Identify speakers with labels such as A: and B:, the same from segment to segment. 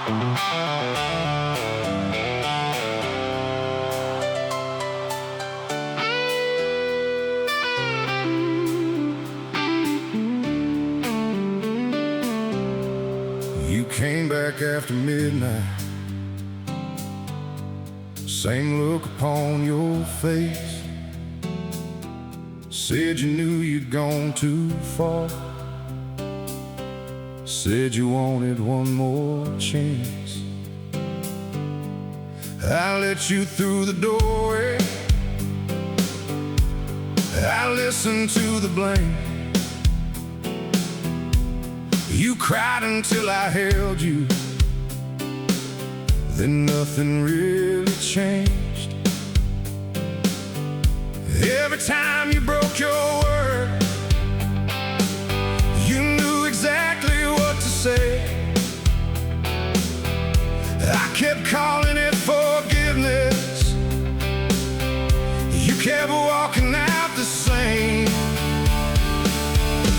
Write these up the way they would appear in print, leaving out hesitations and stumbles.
A: You came back after midnight, same look upon your face. Said you knew you'd gone too far, said you wanted one more chance. I let you through the doorway, I listened to the blame. You cried until I held you, then nothing really changed. Every time you broke your word, you knew exactly what to say. I kept calling it forgiveness, you kept walking out the same.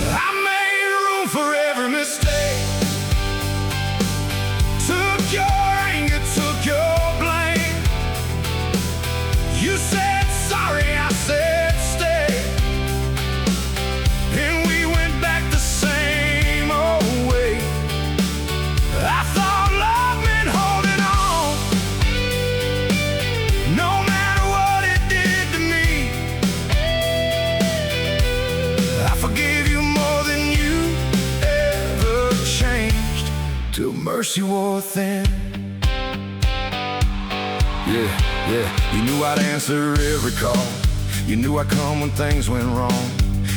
A: I made room for every mistake, took your anger, took your blame. You said sorry, I said stay, and we went back the same old way. I thought love meant holding on, no matter what it did to me. I forgave you more than you ever changed, till mercy wore thin. Yeah, you knew I'd answer every call, you knew I'd come when things went wrong.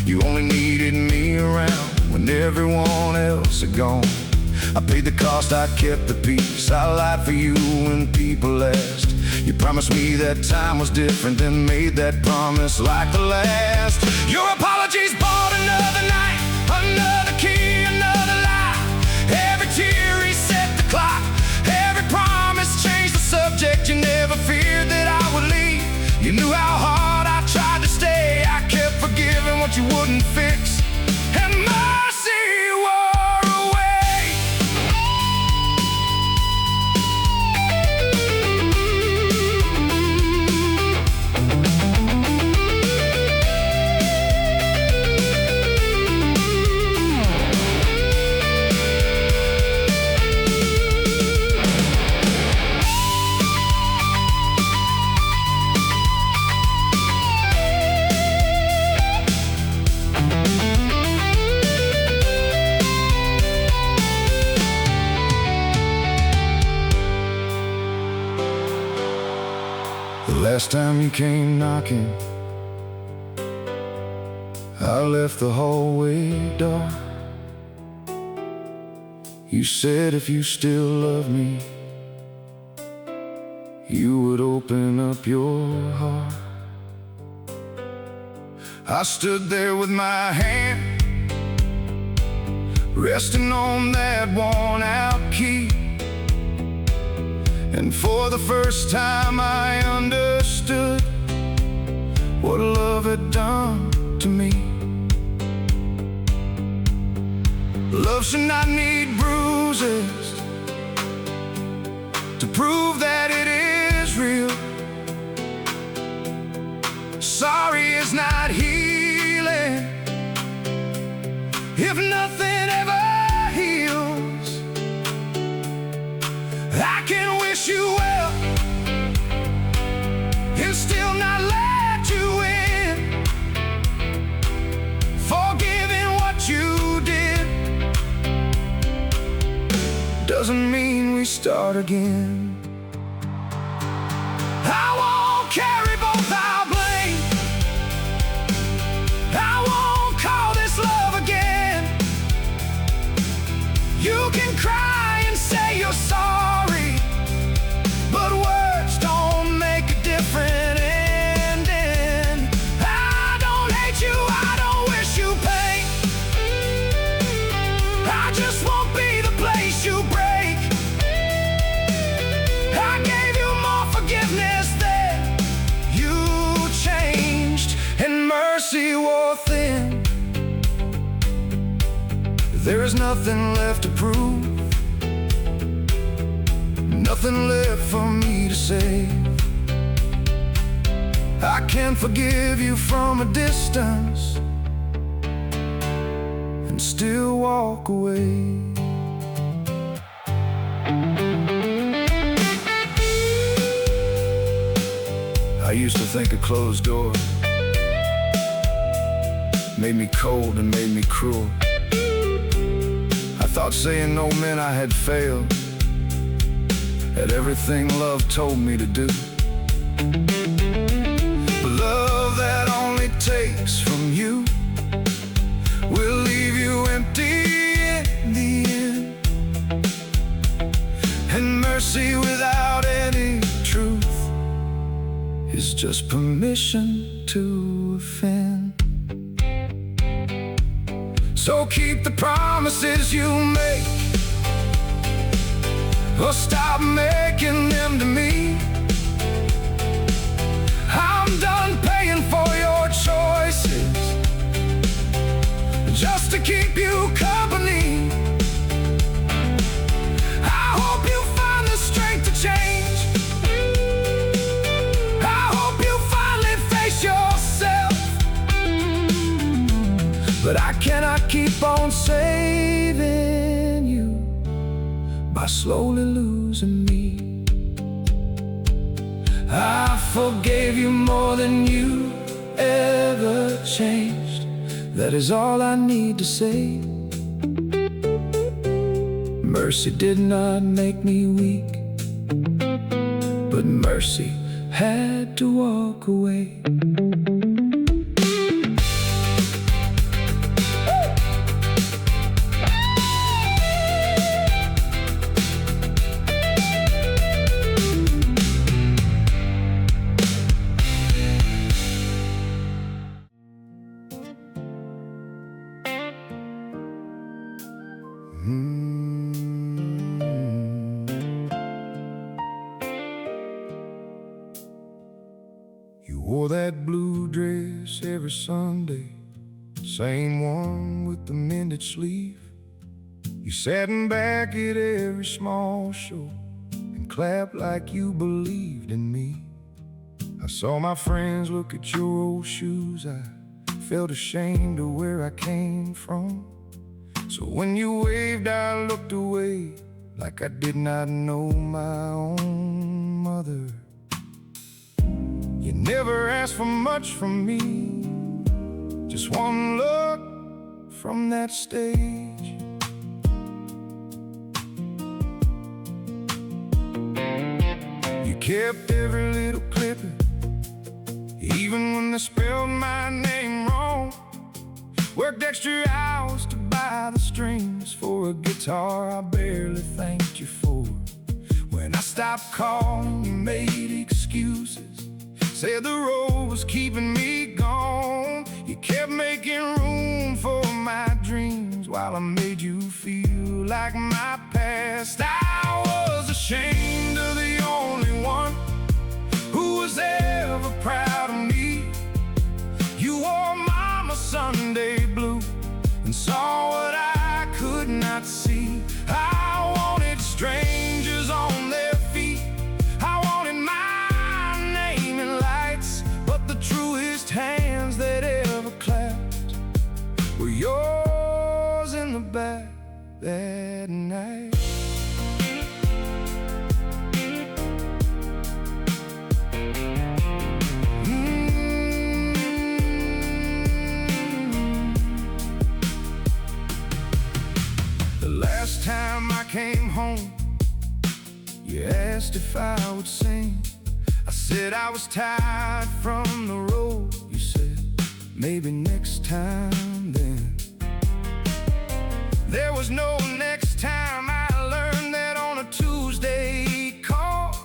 A: You only needed me around when everyone else had gone. I paid the cost, I kept the peace, I lied for you when people asked. You promised me that time was different, then made that promise like the last. Your apologies bought another night, another key, another lie. Every tear reset the clock, every promise changed the subject. You never feared that I would leave, you knew how hard I tried to stay. I kept forgiving what you wouldn't fix, and mercy wore away. The last time you came knocking, I left the hallway dark. You said if you still love me, you would open up your heart. I stood there with my hand resting on that worn-out key, and for the first time I understood what love had done to me. Love should not need bruises to prove that it is real. Sorry is not healing if nothing ever heals. I can wish you well and still not let you in. Forgiving what you did doesn't mean we start again. I won't carry both our blame, I won't call this love again. You can cry and say you're sorry, but words don't make a different ending. I don't hate you, I don't wish you pain, I just won't be the place you break. I gave you more forgiveness than you changed, and mercy wore thin. There is nothing left to prove, nothing left for me to say. I can forgive you from a distance and still walk away. I used to think a closed door made me cold and made me cruel. I thought saying no meant I had failed at everything love told me to do. But love that only takes from you will leave you empty in the end. And mercy without any truth is just permission to offend. So keep the promises you make, or stop making them to me. I'm done paying for your choices just to keep you company. I hope you find the strength to change. I hope you finally face yourself. But I cannot keep on saving you by slowly losing me. I forgave you more than you ever changed. That is all I need to say. Mercy did not make me weak, but mercy had to walk away. You wore that blue dress every Sunday, same one with the mended sleeve. You sat in back at every small show and clapped like you believed in me. I saw my friends look at your old shoes. I felt ashamed of where I came from. So when you waved, I looked away like I did not know my own mother. You never asked for much from me, just one look from that stage. You kept every little clipping, even when they spelled my name wrong. Worked extra hours to buy the strings for a guitar I barely thanked you for. When I stopped calling, you made excuses, said the road was keeping me gone. You kept making room for my dreams while I made you feel like my past. I was ashamed of the only one who was ever proud of me. You wore Mama's Sunday blue and saw what I could not see. I wanted strangers on their feet. I wanted my name in lights, but the truest hands that ever clapped were yours in the back that night. The last time I came home, you asked if I would sing. I said I was tired from the road. You said, maybe next time then. There was no next time. I learned that on a Tuesday call.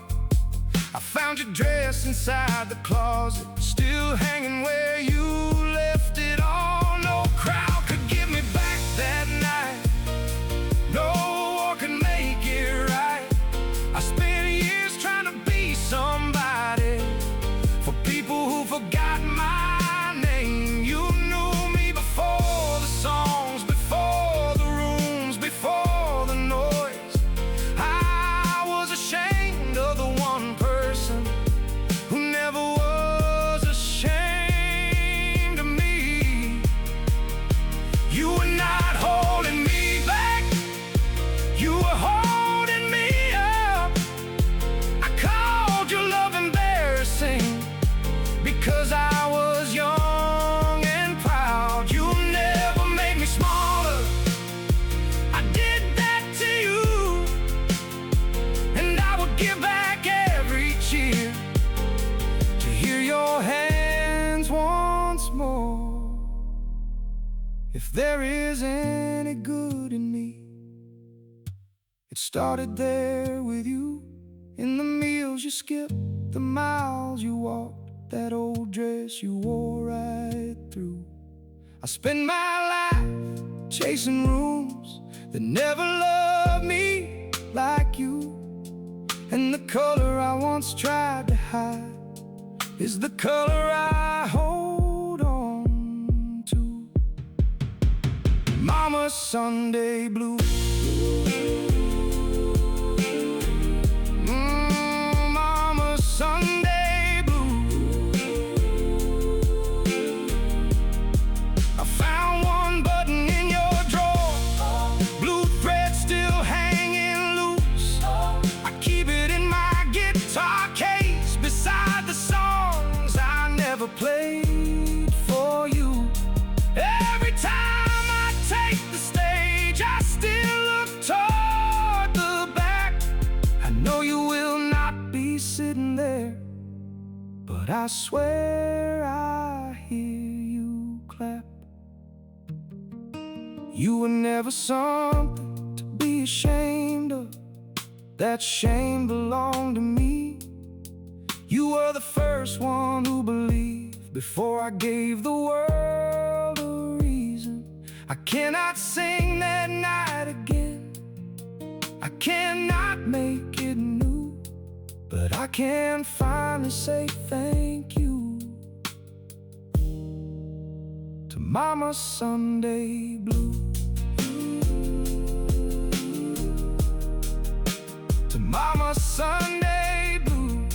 A: I found your dress inside the closet, still hanging where you left it all. No crowd could give me back that night. No war can make it right. I spent years trying to be somebody for people who forgot my name. You knew me before the songs, before the rooms, before the noise. I was ashamed You were not holding me back, you were holding me up. I called your love embarrassing because I was young and proud. You never made me smaller, I did that to you, and I would give back every cheer to hear your hands once more. If there is any good in me, it started there with you. In the meals you skipped, the miles you walked, that old dress you wore right through. I spend my life chasing rooms that never loved me like you, and the color I once tried to hide is the color I hold on to. Mama's Sunday blue. Mama's Sunday blue. I found one button in your drawer, blue thread still hanging loose. I keep it in my guitar case beside the songs I never played for you. Every time I take the stage, I still look toward the back. I know you will not be sitting there, but I swear I hear you clap. You were never something to be ashamed of, that shame belonged to me. You were the first one who believed before I gave the world a reason. I cannot sing that night again, I cannot make it new, but I can finally say thank you to Mama's Sunday blue. To Mama's Sunday blue.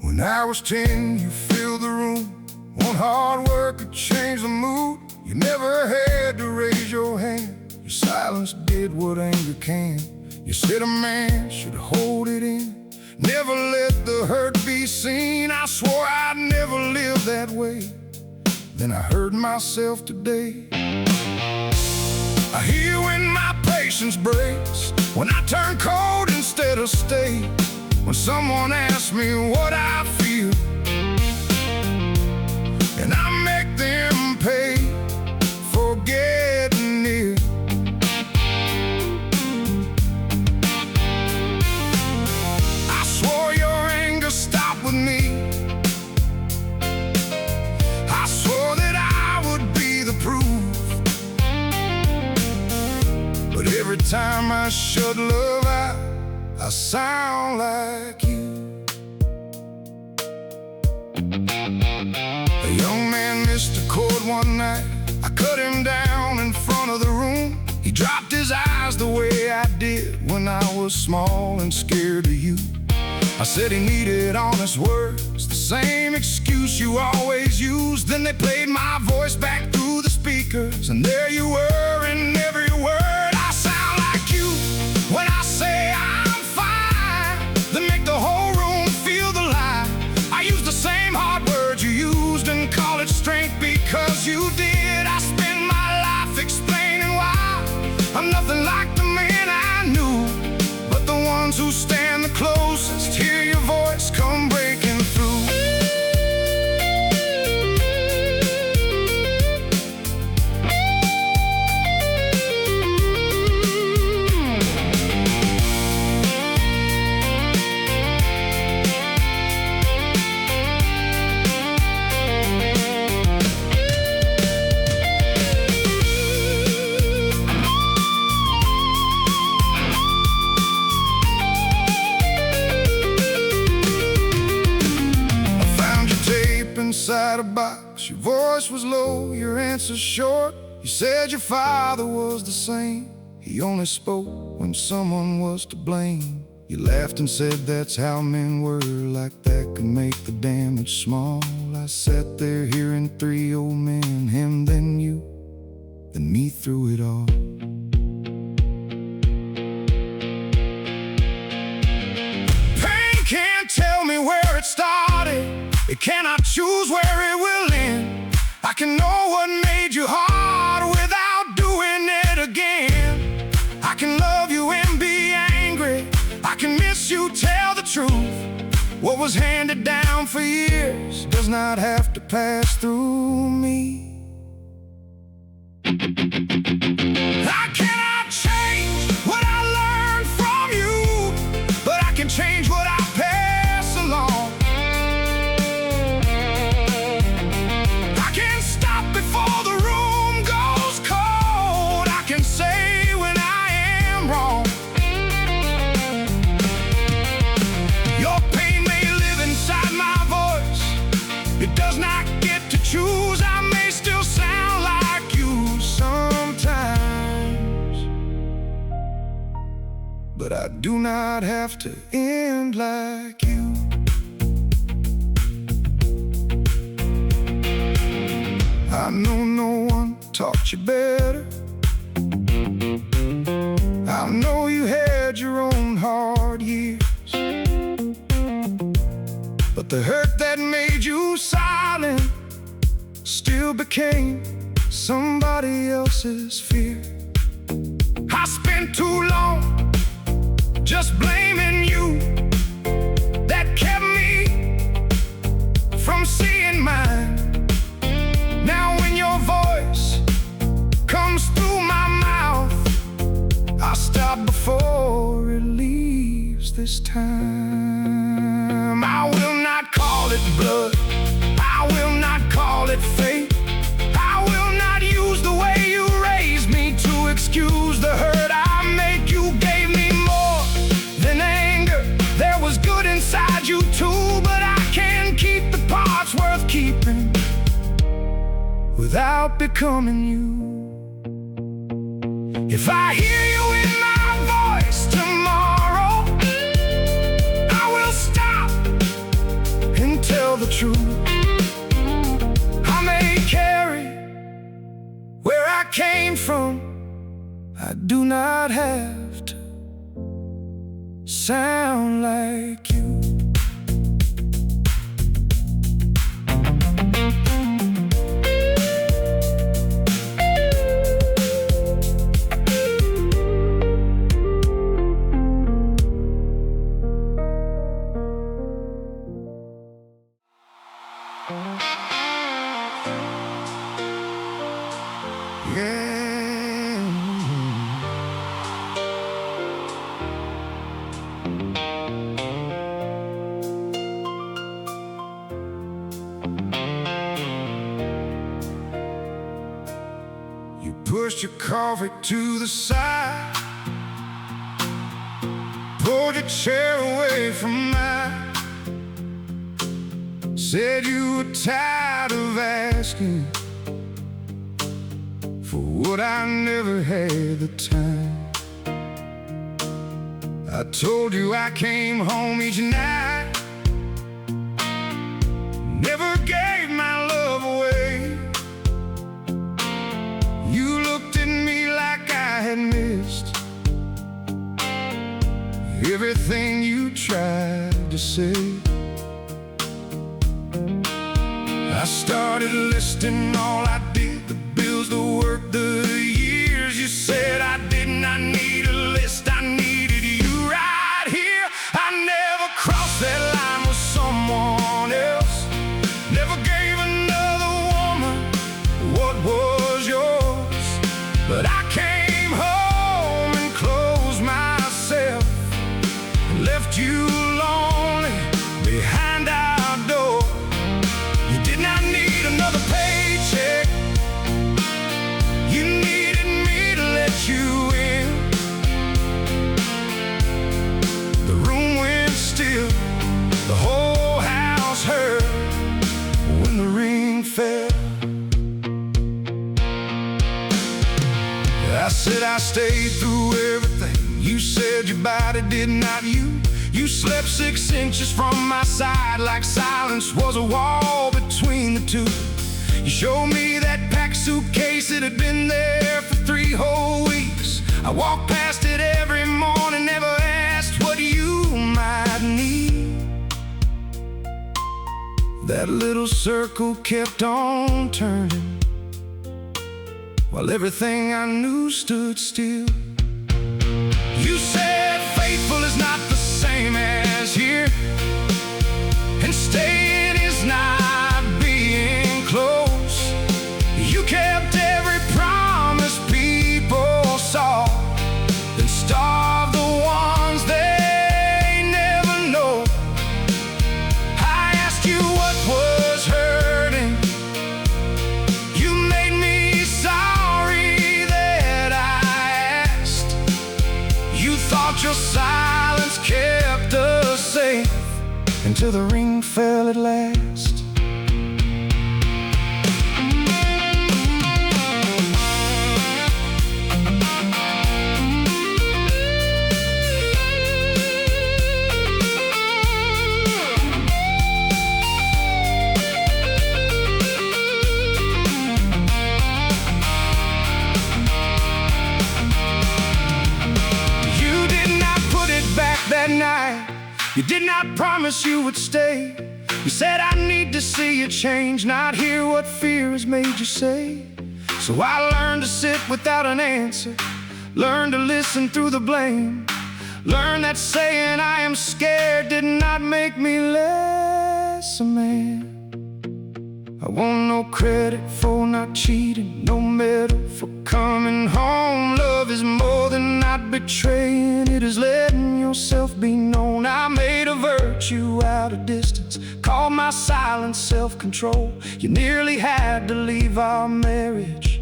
A: When I was 10, you filled the room. One hard work could change the mood. You never had to raise your hand. Your silence did what anger can. You said a man should hold it in, never let the hurt be seen. I swore I'd never live that way, then I heard myself today. I hear when my patience breaks, when I turn cold instead of stay, when someone asks me what I feel, and I make them pay for getting near. I swore your anger stopped with me. I swore that I would be the proof, but every time I shut love out, I sound like you. A young man missed a chord one night. I cut him down in front of the room. He dropped his eyes the way I did when I was small and scared of you. I said he needed honest words, the same excuse you always use. Then they played my voice back through the speakers, and there you were in every word. I sound like you when I say I'm fine, then make the whole room feel the lie. I use the same hard words you used and call it strength because you did. I spend my life explaining why I'm nothing like the man I knew, but the ones who stand the closest hear your voice come breaking through. voice was low, your answer short. You said your father was the same. He only spoke when someone was to blame. You laughed and said that's how men were, like that could make the damage small. I sat there hearing three old men, him, then you, then me through it all. Pain can't tell me where it started. It cannot choose where it will end. I can know what made you hard without doing it again. I can love you and be angry. I can miss you, tell the truth. What was handed down for years does not have to pass through me. I cannot change what I learned from you, but I can change what I pass along. I can stop before the room goes cold. I can say when I am wrong. Your pain may live inside my voice. It does not get to choose. I may still sound like you sometimes, but I do not have to end like you. I know no one taught you better. I know you had your own hard years, but the hurt that made you silent still became somebody else's fear. I spent too long just blaming you. That kept me from seeing mine. Now when your voice comes through my mouth, I stop before it leaves this time. I will not call it blood. I will not call it fate. I will not use the way you raised me to excuse the hurt I make. You gave me more than anger. There was good inside you too, but I can keep the parts worth keeping without becoming you. If I hear you in my voice tomorrow, I will stop and tell the truth. I may carry where I came from. I do not have to sound like you. You pushed your coffee to the side, pulled your chair away from mine, said you were tired of asking for what I never had the time. I told you I came home each night, never gave my love away. You looked at me like I had missed everything you tried to say. I started listing all I did, the bills, the work, the years. You said I did not need a list, I needed you right here. I never crossed that line with someone else, never gave another woman what was yours. But I came home and closed myself and left you lonely behind our door. You did not need another paycheck, I said I stayed through everything. You said your body did not you. You slept 6 inches from my side, like silence was a wall between the two. You showed me that packed suitcase that had been there for 3 whole weeks. I walked past it every morning, never asked what you might need. That little circle kept on turning, while everything I knew stood still. You said faithful is not the same as here, and staying is not being close. You kept every promise people saw, then starved the ones they never know. I asked you what was hurting. You made me sorry that I asked. You thought your silence kept us safe until the ring fell at last. That night, you did not promise you would stay. You said I need to see you change, not hear what fear has made you say. So I learned to sit without an answer, learned to listen through the blame, learned that saying I am scared did not make me less a man. I want no credit for not cheating, no medal for coming home. Love is more than not betraying, it is letting yourself be known. I made a virtue out of distance, called my silence self-control. You nearly had to leave our marriage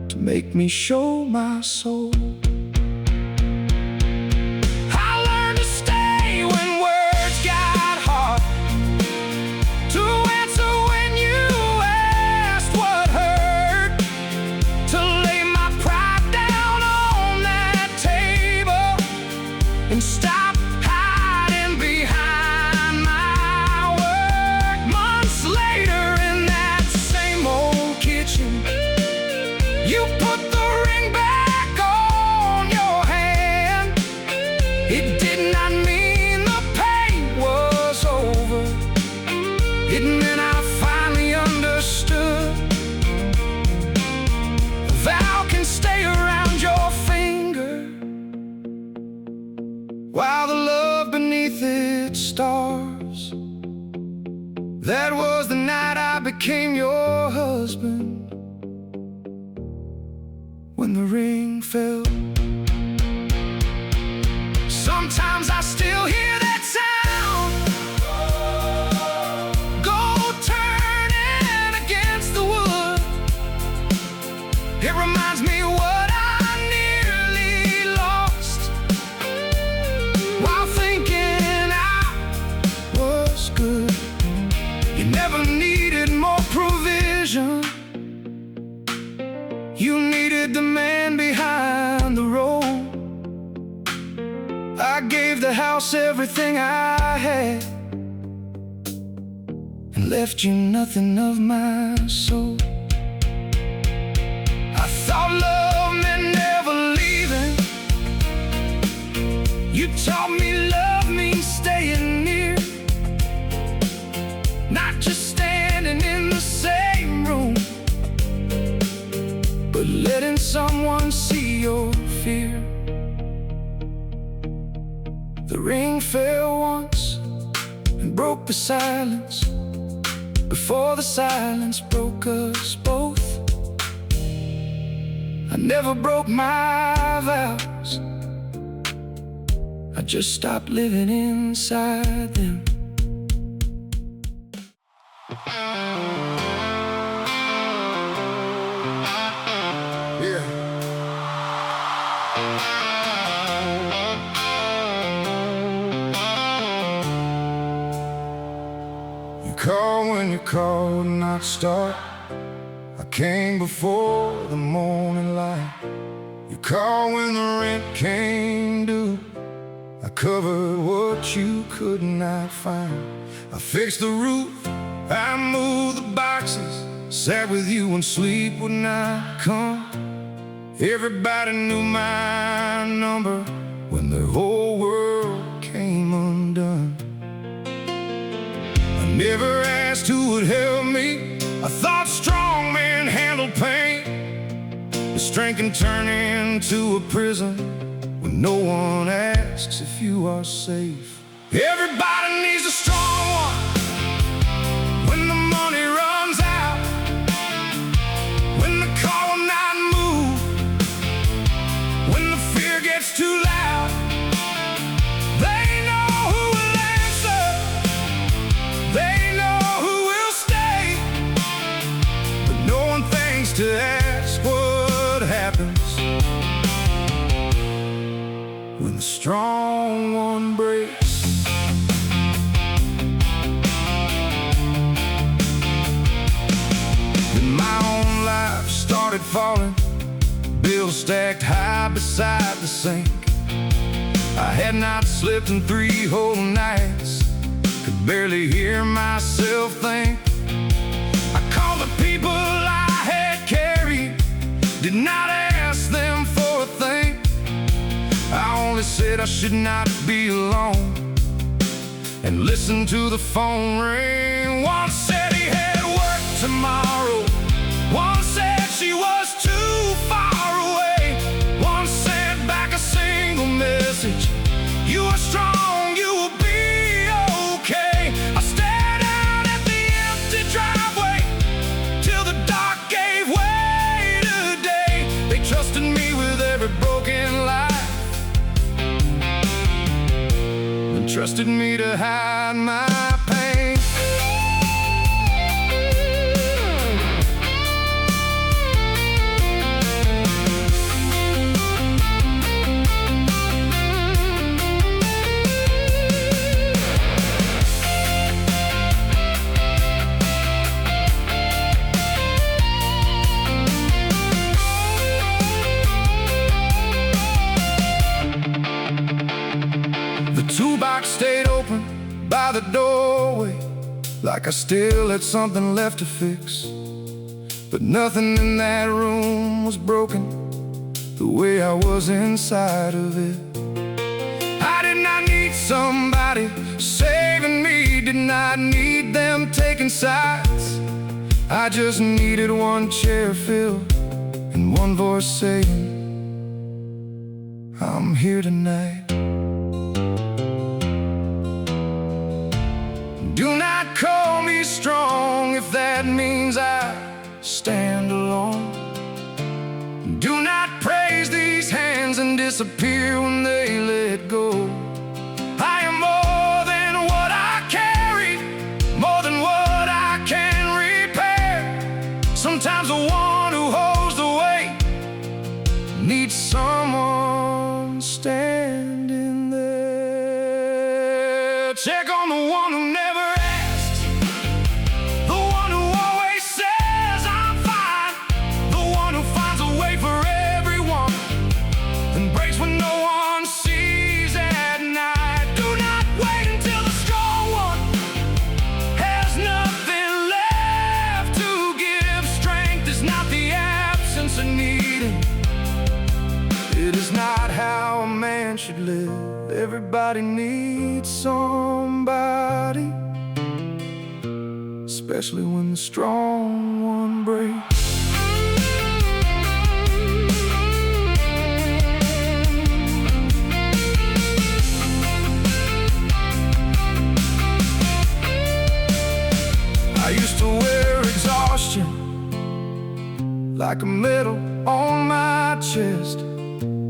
A: to make me show my soul. I learned to stay when words got hard, to answer when you asked what hurt, to lay my pride down on that table and stop hiding behind my work. Months later in that same old kitchen, you put the ring back on your hand. It did not mean the pain was over, it meant I finally understood. A vow can stay around your finger, while the love beneath it stars. That was the night I became your husband, when the ring fell. Sometimes I still hear that sound, gold turning against the wood. It reminds me what I nearly lost, while thinking I was good. You never needed more provision, you needed the man behind the road. I gave the house everything I had, and left you nothing of my soul. I thought love meant never leaving. You taught me love means staying near, not just standing in the same room, but letting someone see your fear. The ring fell once and broke the silence, before the silence broke us both. I never broke my vows, I just stopped living inside them. Call when you call, not start. I came before the morning light. You called when the rent came due. I covered what you could not find. I fixed the roof, I moved the boxes, sat with you when sleep would not come. Everybody knew my number when the whole world came undone. I never asked who would help me. I thought strong men handled pain. The strength can turn into a prison when no one asks if you are safe. Everybody needs a strong one when the money runs out, when the car will not move, when the fear gets too loud. They know who will answer, they know who will stay, but no one thinks to ask what happens when the strong one breaks. Then my own life started falling, bills stacked high beside the sink. I had not slept in 3 whole nights, could barely hear myself think. I called the people I had carried, did not ask them for a thing. I only said I should not be alone, and listened to the phone ring. One said he had work tomorrow, one said she was too far away, one sent back a single message: you are strong, you will be okay. I stared out at the empty driveway till the dark gave way today. They trusted me with every broken life, and trusted me to hide my pain. The toolbox stayed open by the doorway, like I still had something left to fix. But nothing in that room was broken the way I was inside of it. I did not need somebody saving me, did not need them taking sides. I just needed one chair filled and one voice saying, I'm here tonight. Do not call me strong if that means I stand alone. Do not praise these hands and disappear when they let go. I am more than what I carry, more than what I can repair. Sometimes the one who holds the weight needs someone standing there. Check on the one who never asks, the one who always says I'm fine, the one who finds a way for everyone and breaks when no one sees at night. Do not wait until the strong one has nothing left to give. Strength is not the absence of needing, it is not how a man should live. Everybody needs somebody, especially when the strong one breaks. I used to wear exhaustion like a medal on my chest.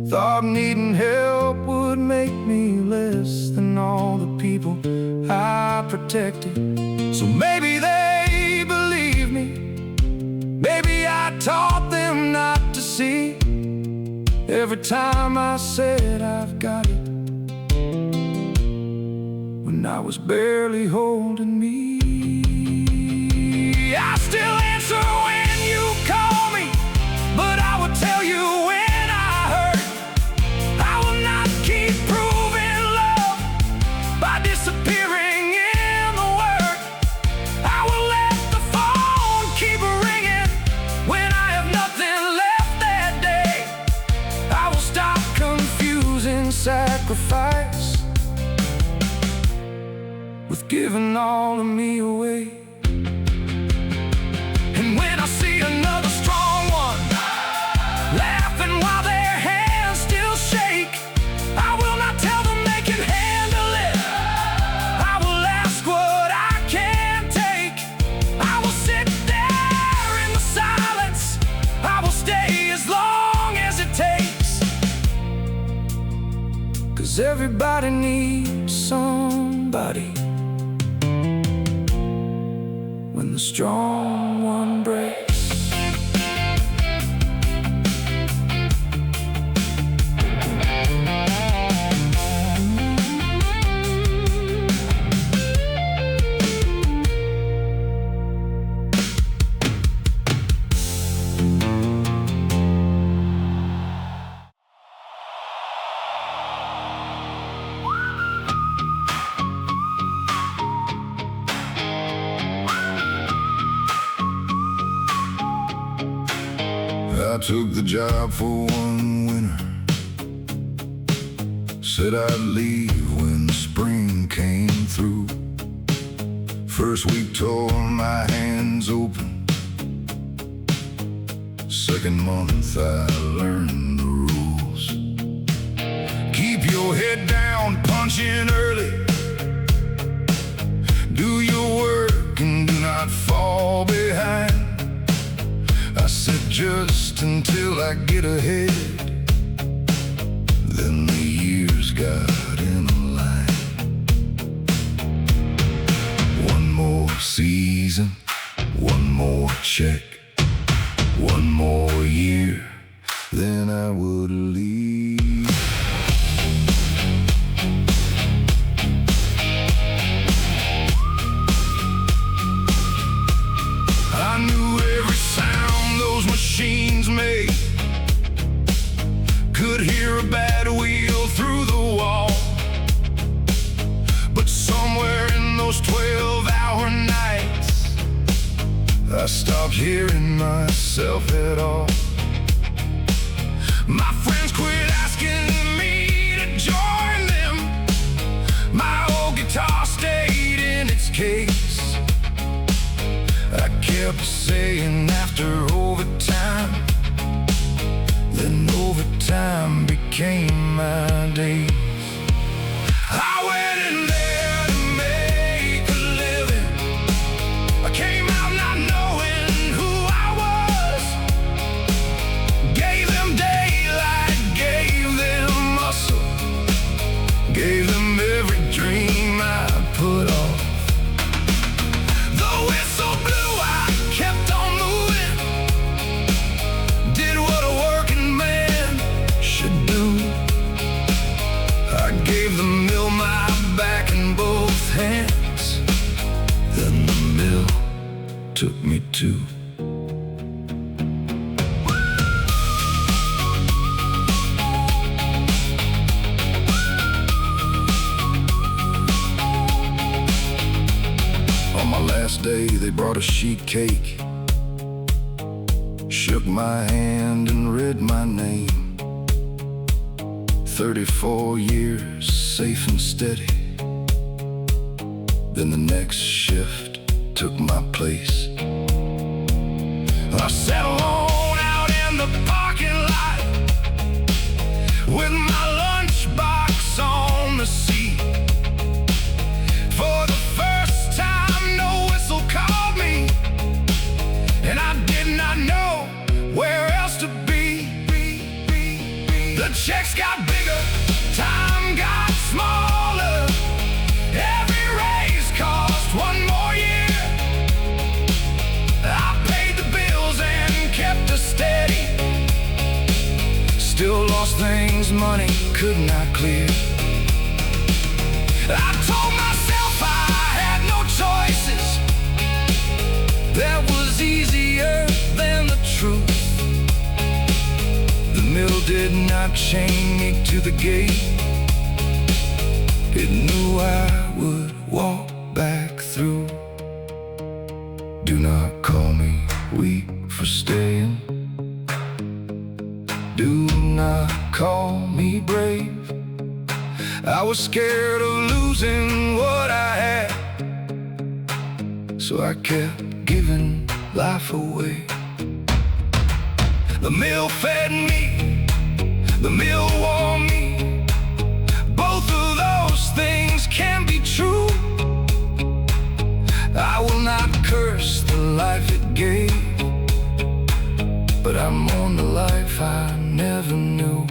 A: Thought needing help would make me less than all the people I protected. So maybe they believe me, maybe I taught them not to see. Every time I said I've got it, when I was barely holding me. I still answer when you call me, but I would tell you when I heard sacrifice, with giving all of me away. And when I see another strong one laughing while their hands still shake, I will not tell them they can handle it. I will ask what I can take. I will sit there in the silence. I will stay as long as it takes, 'cause everybody needs somebody when the strong one breaks. I took the job for one winter, said I'd leave when spring came through. First week tore my hands open, second month I learned the rules. Keep your head down, punch in early, do your work and do not fall behind. I said just until I get ahead, then the years got in a line. One more season, one more check, one more year, then I would leave. I knew every sound those machines made, could hear a bad wheel through the wall. But somewhere in those 12-hour nights, I stopped hearing myself at all. My friends quit asking me to join them. My old guitar stayed in its case. I kept saying after overtime, then overtime became my days. I went in there to make a living. I came out not knowing who I was. Gave them daylight, gave them muscle, gave them every dream I put off. The whistle blew, I kept on moving, did what a working man should do. I gave the mill my back in both hands, then the mill took me too. On my last day, they brought a sheet cake, shook my hand and read my name. 34 years, safe and steady. Then the next shift took my place. I sat alone out in the parking lot with my lunchbox on the seat. For the first time, no whistle called me, and I did not know where else to be. The checks got bigger, time got smaller. Every raise cost one more year. I paid the bills and kept us steady. Still lost things money could not clear. I told myself I had no choices. That was easier than the truth. The mill did not chain me to the gate. It knew I would walk back through. Do not call me weak for staying. Do not call me brave. I was scared of losing what I had, so I kept giving life away. The mill fed me, the mill wore me. Both of those things can be true. I will not curse the life it gave, but I'm on the life I never knew.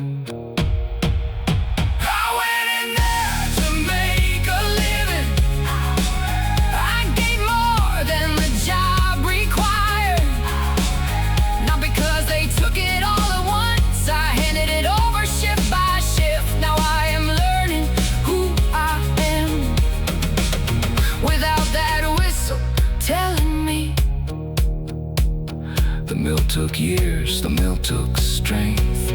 A: The mill took years, the mill took strength.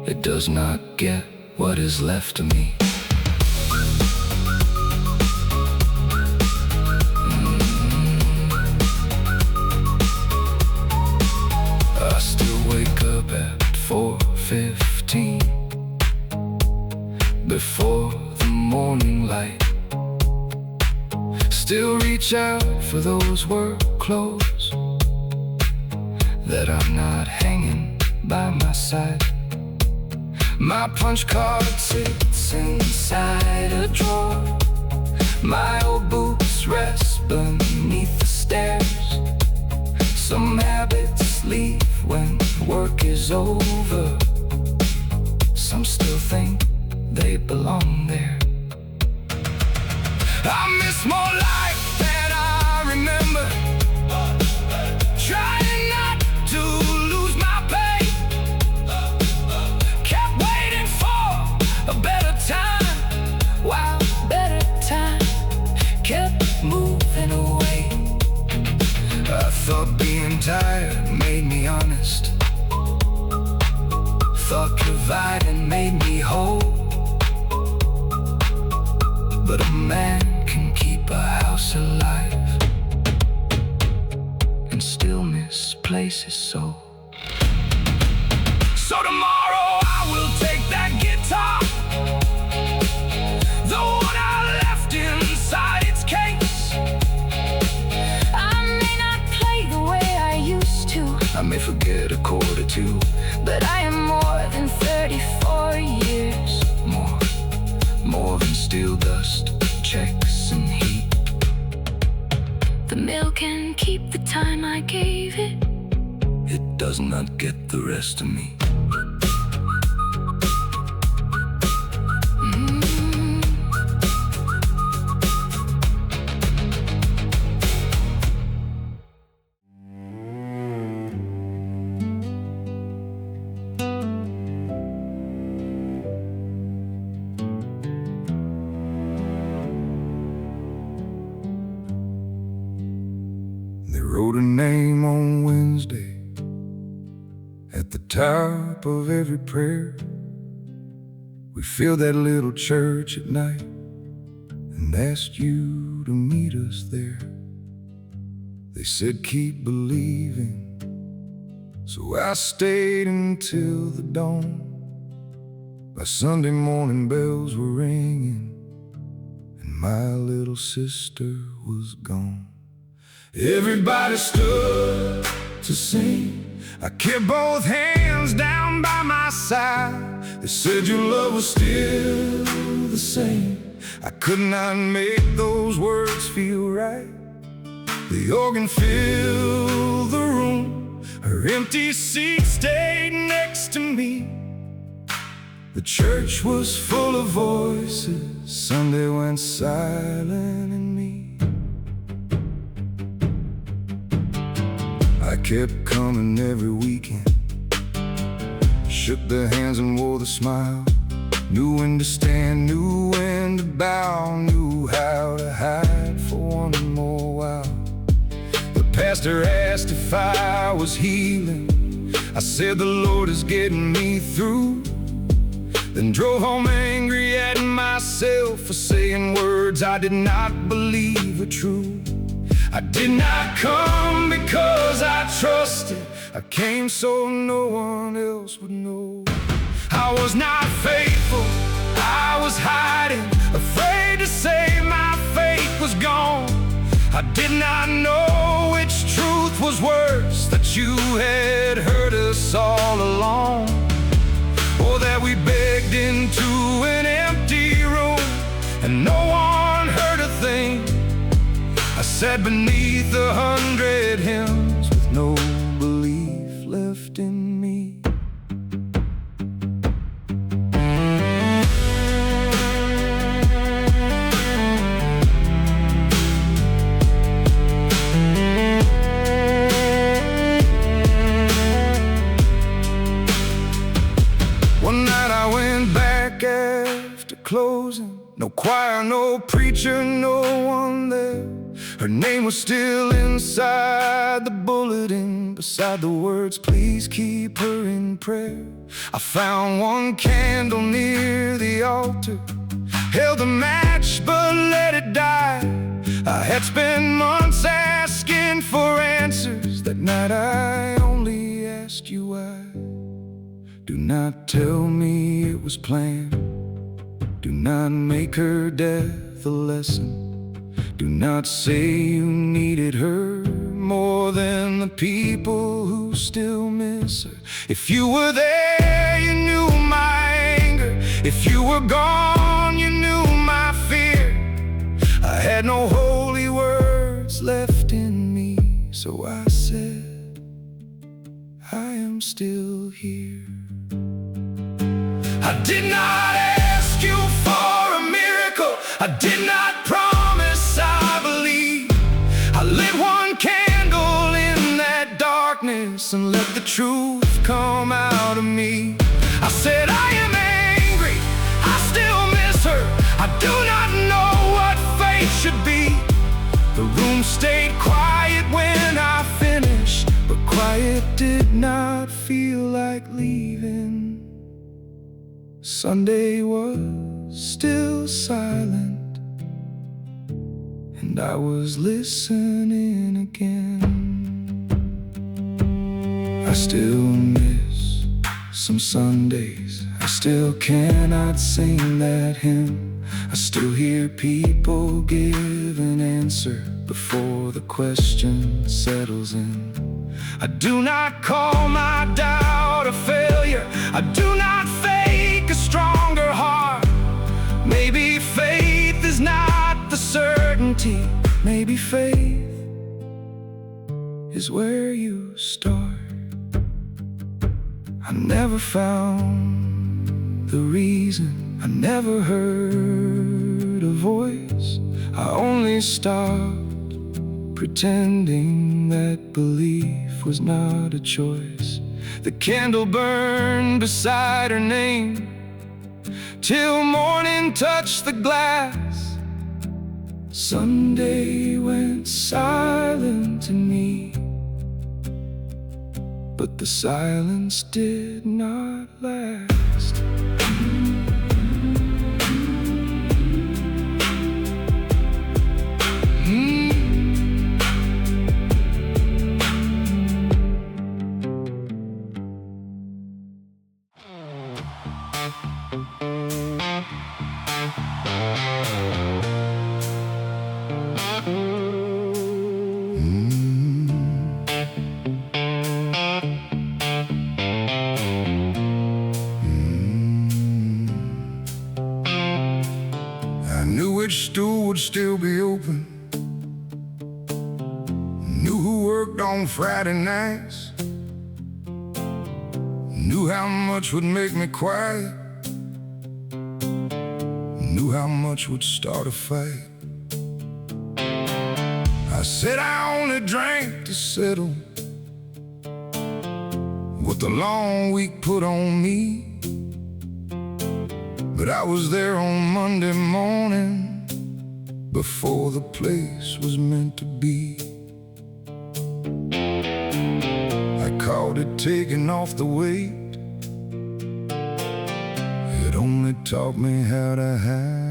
A: It does not get what is left of me. I still wake up at 4:15 before the morning light. Still reach out for those work clothes that I'm not hanging by my side. My punch card sits inside a drawer. My old boots rest beneath the stairs. Some habits leave when work is over. Some still think they belong there. I miss more life than I remember. Trying not to lose my pay. Kept waiting for a better time, while better time kept moving away. I thought being tired made me honest. Thought providing made me whole. But a man can keep a house alive and still misplace his soul. So tomorrow I will take that guitar, the one I left inside its case.
B: I may not play the way I used to.
A: I may forget a chord or two,
B: but I am more than 34 years.
A: More than steel dust, checks and heat.
B: The mill can keep the time I gave it.
A: It does not get the rest of me. They wrote a name on Wednesday at the top of every prayer. We filled that little church at night and asked you to meet us there. They said keep believing, so I stayed until the dawn. By Sunday morning bells were ringing and my little sister was gone. Everybody stood to sing. I kept both hands down by my side. They said your love was still the same. I could not make those words feel right. The organ filled the room. Her empty seat stayed next to me. The church was full of voices. Sunday went silent in me. I kept coming every weekend, shook their hands and wore the smile. Knew when to stand, knew when to bow, knew how to hide for one more while. The pastor asked if I was healing. I said the Lord is getting me through. Then drove home angry at myself for saying words I did not believe were true. I did not come because I trusted. I came so no one else would know. I was not faithful, did not know which truth was worse, that you had hurt us all along, or that we begged into an empty room and no one heard a thing. I sat beneath 100 hymns with no belief left in me. One night I went back after closing. No choir, no preacher, no one there. Her name was still inside the bulletin, beside the words, please keep her in prayer. I found one candle near the altar, held a match but let it die. I had spent months asking for answers. That night I only asked you why. Do not tell me it was planned. Do not make her death a lesson. Do not say you needed her more than the people who still miss her. If you were there, you knew my anger. If you were gone, you knew my fear. I had no holy words left in me, so I said, I am still here. I did not ask you for a miracle. I did not promise I believe. I lit one candle in that darkness and let the truth come out of me. I said, I am angry, I still miss her. I do not know what fate should be. The room stayed quiet when I finished, but quiet did not feel like leaving. Sunday was still silent, and I was listening again. I still miss some Sundays. I still cannot sing that hymn. I still hear people give an answer before the question settles in. I do not call my doubt a failure. I do not fake a stronger heart. Maybe faith is not the certainty. Maybe faith is where you start. I never found the reason. I never heard a voice. I only stopped pretending that belief was not a choice. The candle burned beside her name till morning touched the glass. Sunday went silent to me, but the silence did not last. I knew which stool would still be open, knew who worked on Friday nights, knew how much would make me quiet, knew how much would start a fight. I said I only drank to settle what the long week put on me. But I was there on Monday morning before the place was meant to be. I called it taking off the weight. It only taught me how to hide.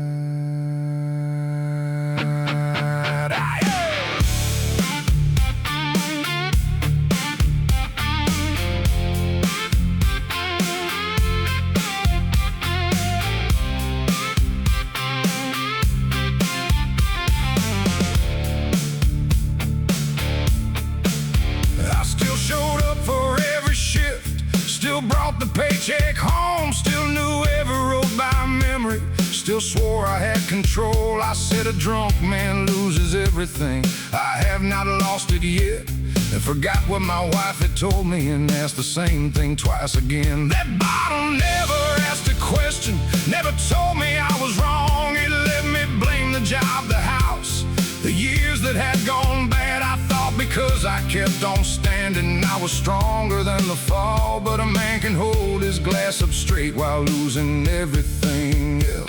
A: still knew every road by memory, still swore I had control. I said a drunk man loses everything. I have not lost it yet, and forgot what my wife had told me, and asked the same thing twice again. That bottle never asked a question, never told me I was wrong. It let me blame the job, the house, the years that had gone bad. I thought because I kept on standing I was stronger than the fall, but a man can hold his glass up straight while losing everything else.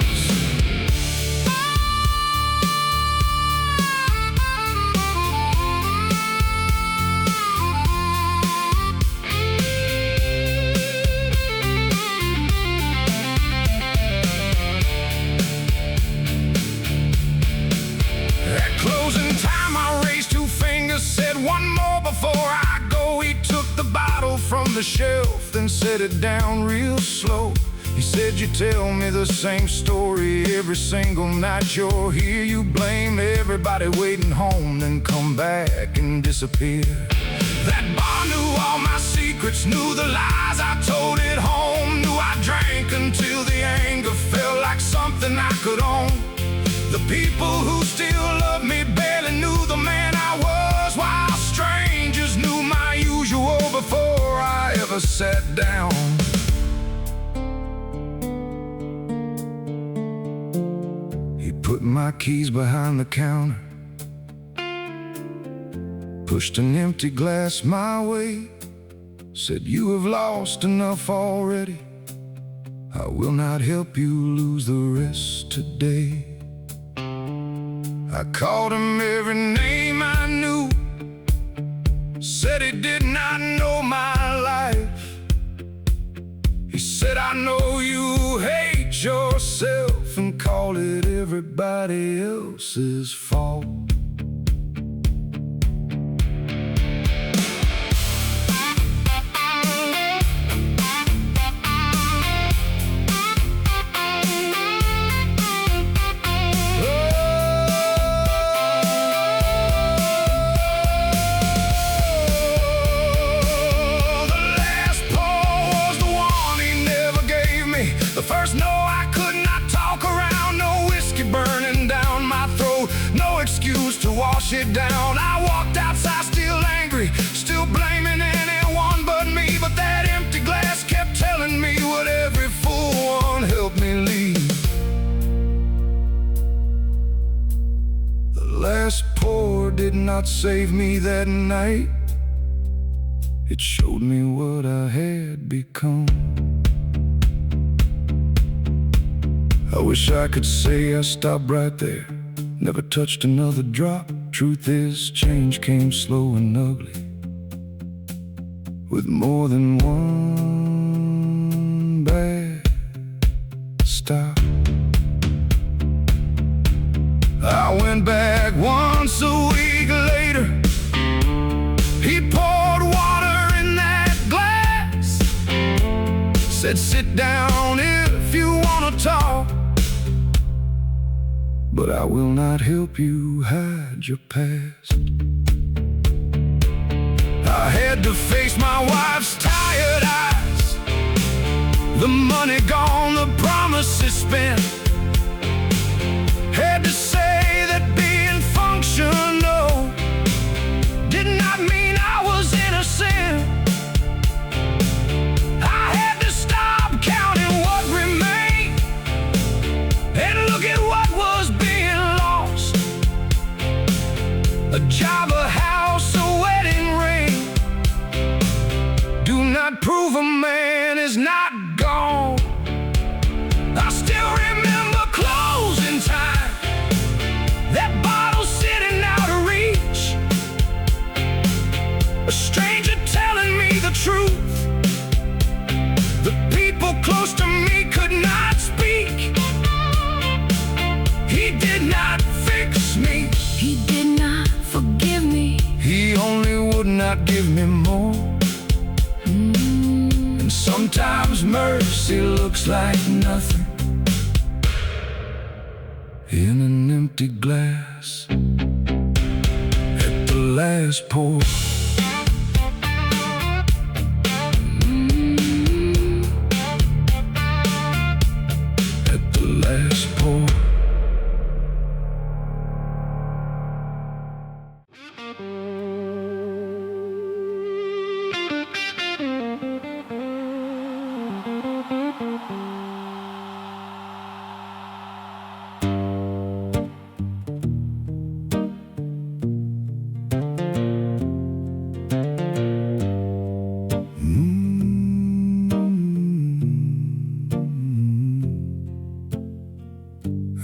A: At closing time I raised two fingers, said one more before I go. He took the bottle from the shelf, then set it down real slow. He said, you tell me the same story every single night you're here. You blame everybody waiting home, then come back and disappear. That bar knew all my secrets, knew the lies I told at home, knew I drank until the anger felt like something I could own. The people who still loved me barely knew the man I was, while strangers knew my usual before I ever sat down. He put my keys behind the counter, pushed an empty glass my way, said, you have lost enough already. I will not help you lose the rest today. I called him every name I knew, said he did not know my life. He said, I know you hate yourself and call it everybody else's fault. The first no I could not talk around, no whiskey burning down my throat, no excuse to wash it down. I walked outside still angry, still blaming anyone but me, but that empty glass kept telling me what every fool one helped me leave. The last pour did not save me that night, it showed me what I had become. I wish I could say I stopped right there, never touched another drop. Truth is, change came slow and ugly, with more than one bad stop. I went back once a week later. He poured water in that glass, said, sit down if you want to talk, but I will not help you hide your past. I had to face my wife's tired eyes, the money gone, the promises spent. Had to say that being functional did not mean I was innocent. I had to stop counting what remained and look at what was being lost. A job, a house, a wedding ring do not prove a man is not gone. I still remember closing time, that bottle sitting out of reach, a stranger telling me the truth. The people close to me could not speak. He did not fix me,
B: He did not forgive me.
A: he only would not give me more. And sometimes mercy looks like nothing in an empty glass at the last pour.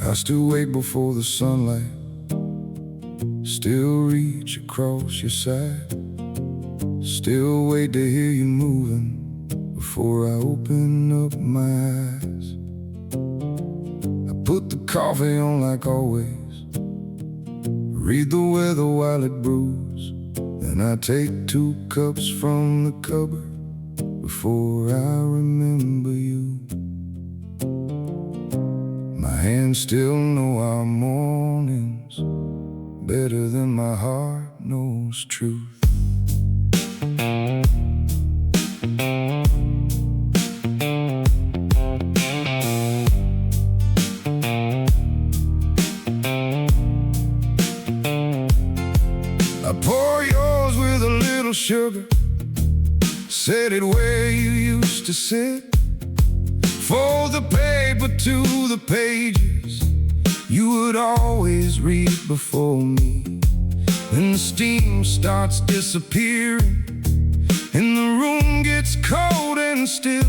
A: I still wait before the sunlight, still reach across your side, still wait to hear you moving before I open up my eyes. I put the coffee on like always, read the weather while it brews, then I take 2 cups from the cupboard before I remember you. My hands still know our mornings better than my heart knows truth. I pour yours with a little sugar, set it where you used to sit, fold the paper to the pages you would always read before me. Then the steam starts disappearing and the room gets cold and still.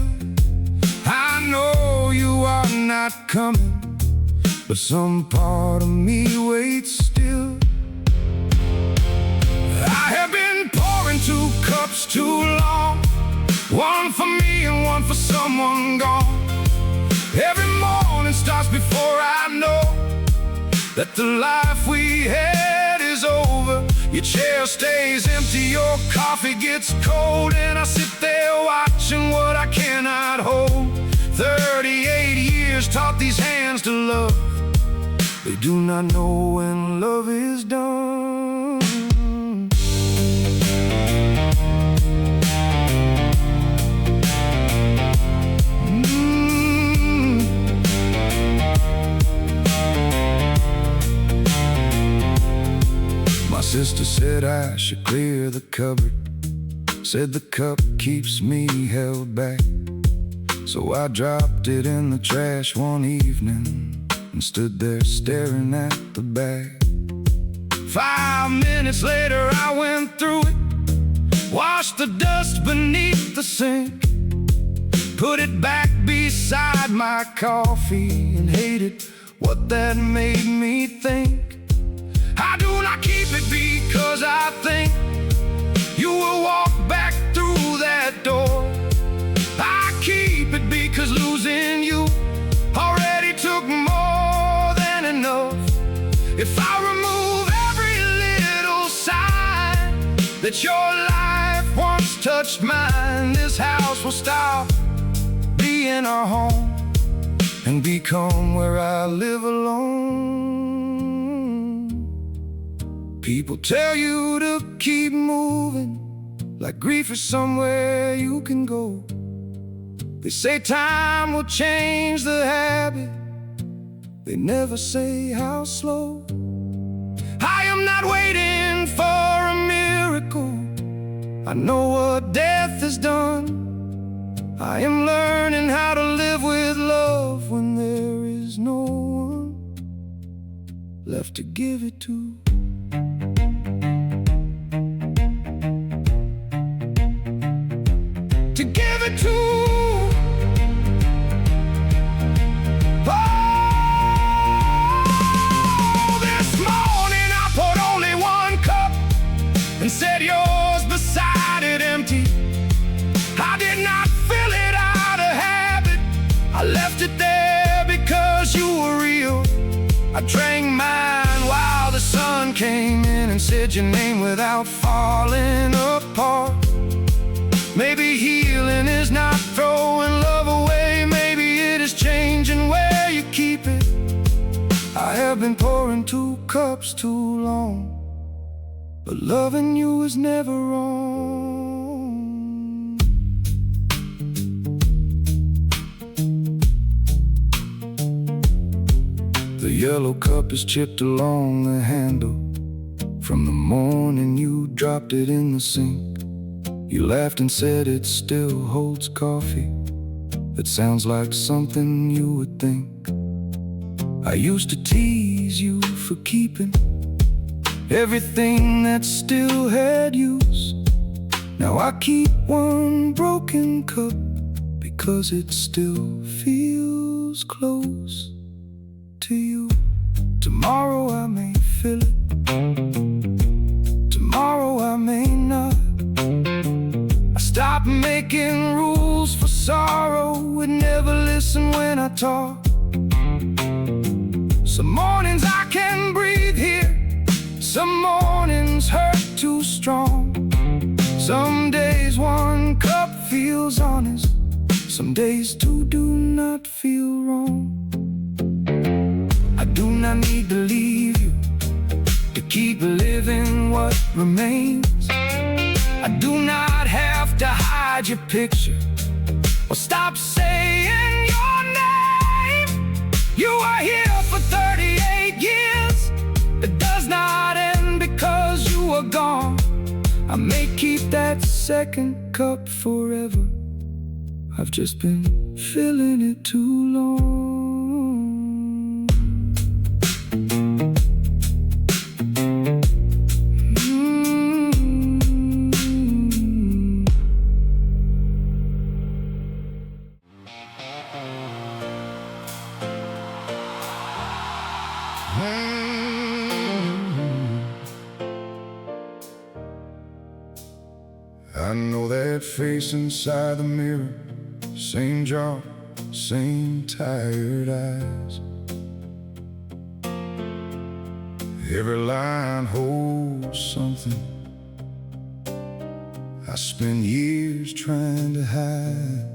A: I know you are not coming, but some part of me waits still. I have been pouring 2 cups too long, one for me and one for someone gone. Every morning starts before I know that the life we had is over. Your chair stays empty, your coffee gets cold, and I sit there watching what I cannot hold. 38 years taught these hands to love. They do not know when love is done. My sister said I should clear the cupboard, said the cup keeps me held back. So I dropped it in the trash one evening and stood there staring at the bag. 5 minutes later I went through it, washed the dust beneath the sink, put it back beside my coffee, and hated what that made me think. I do not keep it because I think you will walk back through that door. I keep it because losing you already took more than enough. If I remove every little sign that your life once touched mine, this house will stop being our home and become where I live alone. People tell you to keep moving, like grief is somewhere you can go. They say time will change the habit, they never say how slow. I am not waiting for a miracle, I know what death has done. I am learning how to live with love when there is no one left to give it to. To give it to. Oh, this morning I poured only 1 cup and set yours beside it empty. I did not fill it out of habit, I left it there because you were real. I drank mine while the sun came in and said your name without falling apart. Maybe healing is not throwing love away, maybe it is changing where you keep it. I have been pouring 2 cups too long, but loving you is never wrong. The yellow cup is chipped along the handle from the morning you dropped it in the sink. You laughed and said it still holds coffee. That sounds like something you would think. I used to tease you for keeping everything that still had use. Now I keep 1 broken cup because it still feels close to you. Tomorrow I may feel it, tomorrow I may not. I stopped making rules for sorrow, would never listen when I talk. Some mornings I can breathe here, some mornings hurt too strong. Some days one cup feels honest, some days two do not feel wrong. I do not need to leave you to keep living what remains. I do not have to hide your picture or stop saying your name. You are here for 38 years. It does not end because you are gone. I may keep that second cup forever. I've just been filling it too long. I know that face inside the mirror, same jaw, same tired eyes. Every line holds something I spent years trying to hide.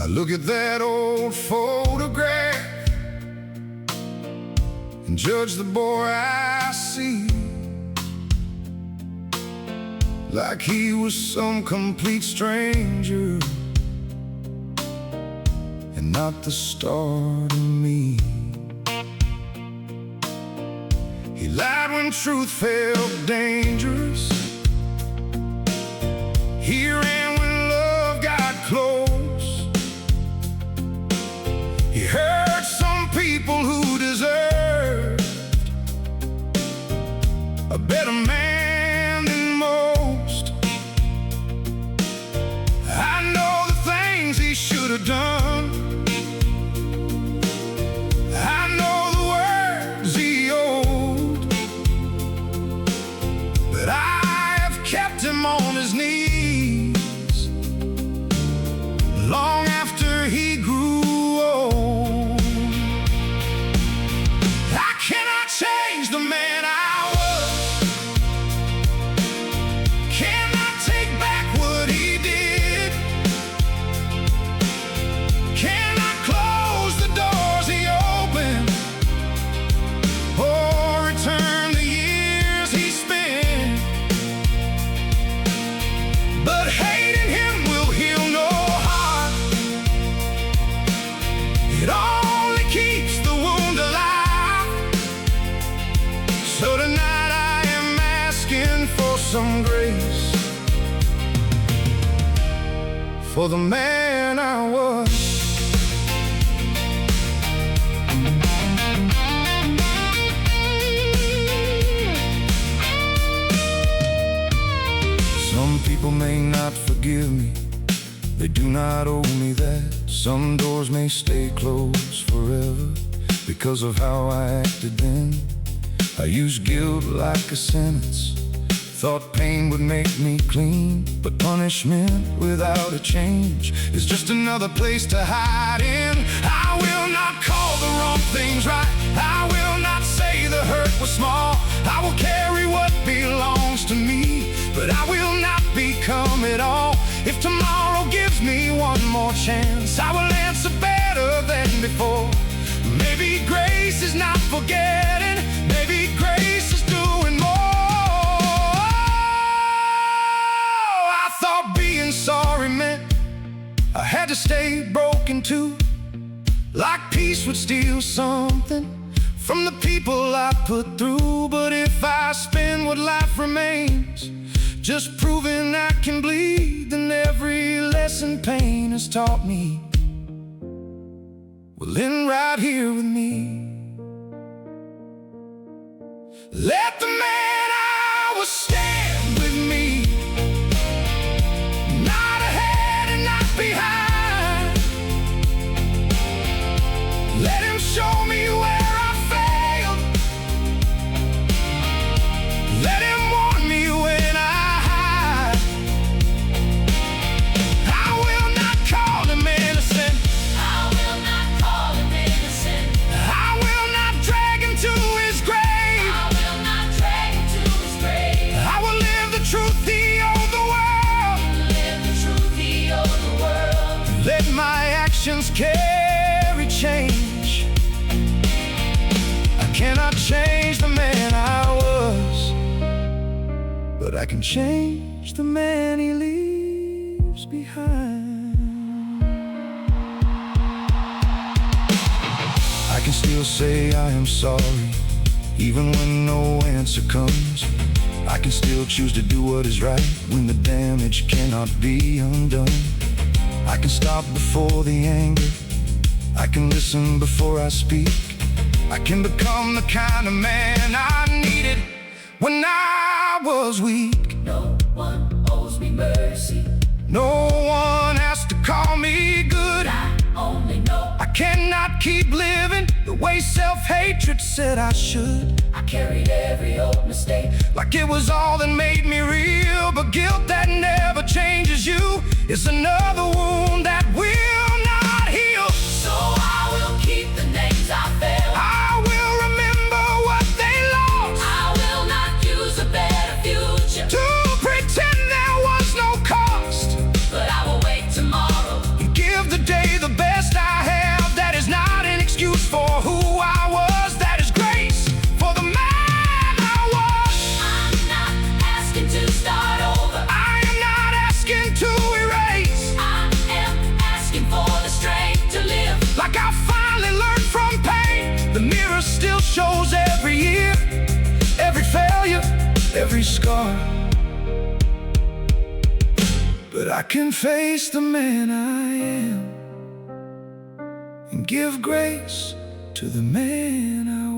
A: I look at that old photograph and judge the boy I see, like he was some complete stranger and not the start of me. He lied when truth felt dangerous. He ran when love got close. He hurt some people who deserved a better man than most. I know the things he should have done. I know the words he owed, but I have kept him on his knees long after he grew old. I cannot change the man I was, cannot take back what he did, cannot close the doors he opened or return the years he spent. But hating him will heal no heart. It only keeps the wound alive. So tonight I am asking for some grace for the man I was. Some people may not forgive me, they do not owe me that. Some doors may stay closed forever because of how I acted then. I used guilt like a sentence, thought pain would make me clean. But punishment without a change is just another place to hide in. I will not call the wrong things right, I will not say the hurt was small. I will carry what belongs to me, but I will not become it all. If tomorrow gives me one more chance, I will answer better than before. Maybe grace is not forgetting, maybe grace is doing more. I thought being sorry meant I had to stay broken too, like peace would steal something from the people I put through. But if I spend what life remains just proving I can bleed, then every lesson pain has taught me will end right here with me. Let the man I was stand with me, not ahead and not behind. actions carry change. I cannot change the man I was, but I can change the man he leaves behind. I can still say I am sorry, even when no answer comes. I can still choose to do what is right when the damage cannot be undone. I can stop before the anger, I can listen before I speak. I can become the kind of man I needed when I was weak.
C: No one owes me mercy.
A: No one has to call me good.
C: I only know
A: I cannot keep living the way self-hatred said I should.
C: I carried every old mistake
A: like it was all that made me real. But guilt that never changes you is another wound that will not heal.
C: So I will keep the names I failed.
A: I will remember what they lost.
C: I will not use a better future
A: To pretend there was no cost,
C: but I will wait tomorrow
A: and give the day the best I have. That is not an excuse for who I was. That is grace for the man I was.
C: I'm not asking to start over.
A: I am not asking to erase.
C: I am asking for the strength to live.
A: Like I finally learned from pain. The mirror still shows every year, every failure, every scar. But I can face the man I am and give grace to the man I was.